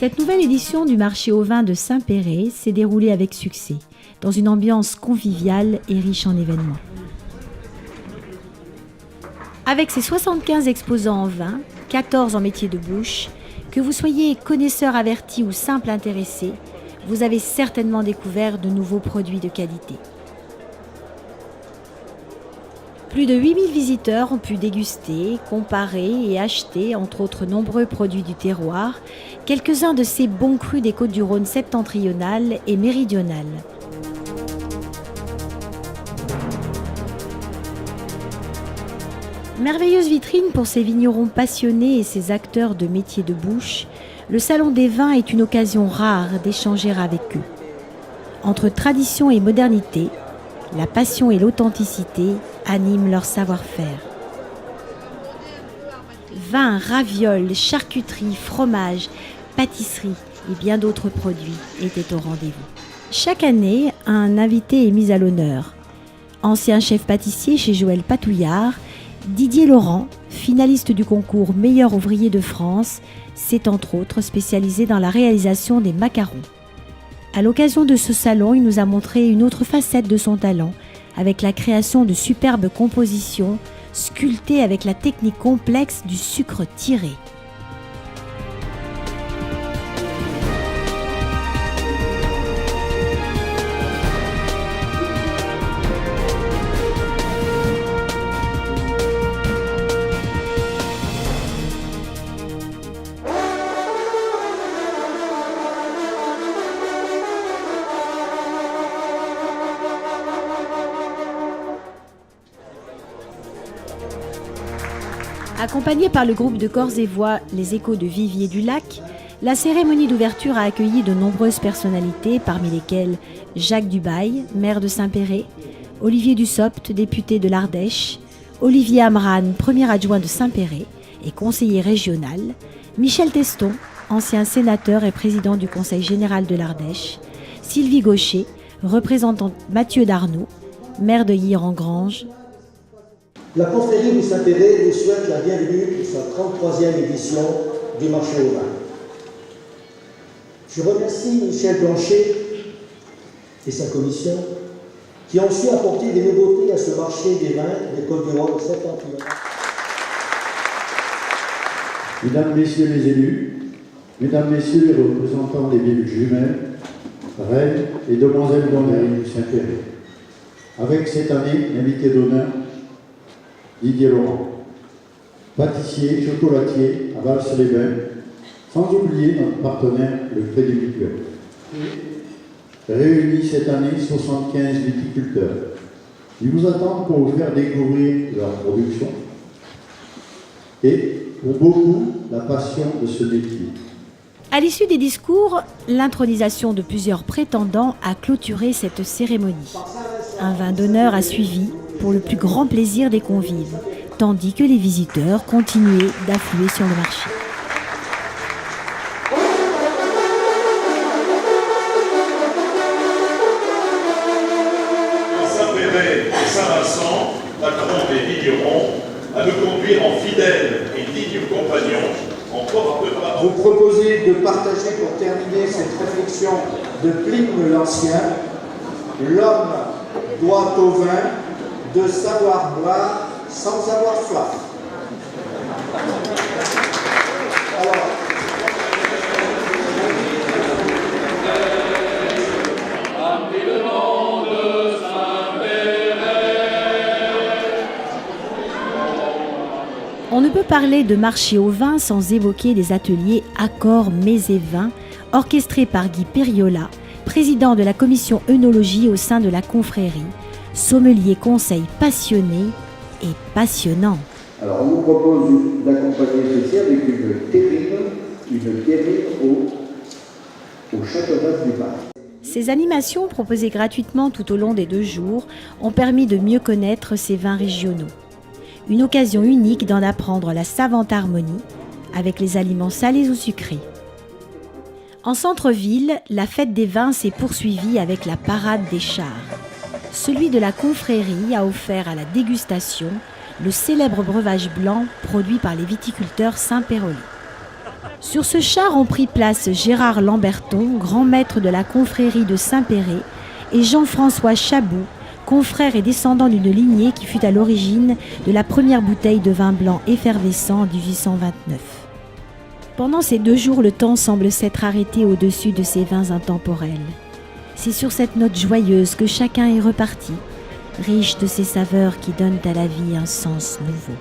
Cette nouvelle édition du marché au vin de Saint-Péray s'est déroulée avec succès, dans une ambiance conviviale et riche en événements. Avec ses 75 exposants en vin, 14 en métier de bouche, que vous soyez connaisseur averti ou simple intéressé, vous avez certainement découvert de nouveaux produits de qualité. Plus de 8000 visiteurs ont pu déguster, comparer et acheter, entre autres nombreux produits du terroir, quelques-uns de ces bons crus des Côtes-du-Rhône septentrionales et méridionales. Merveilleuse vitrine pour ces vignerons passionnés et ces acteurs de métier de bouche, le Salon des vins est une occasion rare d'échanger avec eux. Entre tradition et modernité, la passion et l'authenticité animent leur savoir-faire. Vins, ravioles, charcuterie, fromage, pâtisserie et bien d'autres produits étaient au rendez-vous. Chaque année, un invité est mis à l'honneur. Ancien chef pâtissier chez Joël Patouillard, Didier Laurent, finaliste du concours Meilleur ouvrier de France, s'est entre autres spécialisé dans la réalisation des macarons. À l'occasion de ce salon, il nous a montré une autre facette de son talent, avec la création de superbes compositions sculptées avec la technique complexe du sucre tiré. Accompagnée par le groupe de corps et voix Les Échos de Vivier du Lac, la cérémonie d'ouverture a accueilli de nombreuses personnalités, parmi lesquelles Jacques Dubail, maire de Saint-Péray, Olivier Dussopt, député de l'Ardèche, Olivier Amran, premier adjoint de Saint-Péray et conseiller régional, Michel Teston, ancien sénateur et président du Conseil général de l'Ardèche, Sylvie Gaucher, représentante Mathieu Darnaud, maire de Yire-en-Grange. La confrérie du Saint-Péray vous souhaite la bienvenue pour sa 33e édition du marché au vin. Je remercie Michel Blanchet et sa commission qui ont su apporter des nouveautés à ce marché des vins des Côtes-du-Rhône septentrionales. Mesdames, Messieurs les élus, Mesdames, Messieurs les représentants des villes jumelles, Rennes et Demoiselles d'André du Saint-Péray. Avec cette année, l'invité d'honneur, Didier Laurent, pâtissier, chocolatier à Vals-les-Bains, sans oublier notre partenaire, le Crédit Mutuel. Réunis cette année 75 viticulteurs. Ils vous attendent pour vous faire découvrir leur production et, pour beaucoup, la passion de ce métier. À l'issue des discours, l'intronisation de plusieurs prétendants a clôturé cette cérémonie. Un vin d'honneur a suivi pour le plus grand plaisir des convives, tandis que les visiteurs continuaient d'affluer sur le marché. Saint-Péray et Saint-Vincent, patron des vignerons, à nous conduire en fidèles et dignes compagnons en porte-parole. Vous proposez de partager pour terminer cette réflexion de Pline l'Ancien. L'homme doit au vin de savoir boire sans avoir soif. Alors, on ne peut parler de marché au vin sans évoquer les ateliers Accords Mets et Vins, orchestrés par Guy Perriola, président de la commission œnologie au sein de la confrérie, sommelier conseil passionné et passionnant. Alors on vous propose d'accompagner ceci avec une terrine au châteauneuf du Var. Ces animations proposées gratuitement tout au long des 2 jours ont permis de mieux connaître ces vins régionaux. Une occasion unique d'en apprendre la savante harmonie avec les aliments salés ou sucrés. En centre-ville, la fête des vins s'est poursuivie avec la parade des chars. Celui de la confrérie a offert à la dégustation le célèbre breuvage blanc produit par les viticulteurs Saint-Pérolais. Sur ce char ont pris place Gérard Lamberton, grand maître de la confrérie de Saint-Péray, et Jean-François Chabou, confrère et descendant d'une lignée qui fut à l'origine de la première bouteille de vin blanc effervescent en 1829. Pendant ces 2 jours, le temps semble s'être arrêté au-dessus de ces vins intemporels. C'est sur cette note joyeuse que chacun est reparti, riche de ces saveurs qui donnent à la vie un sens nouveau.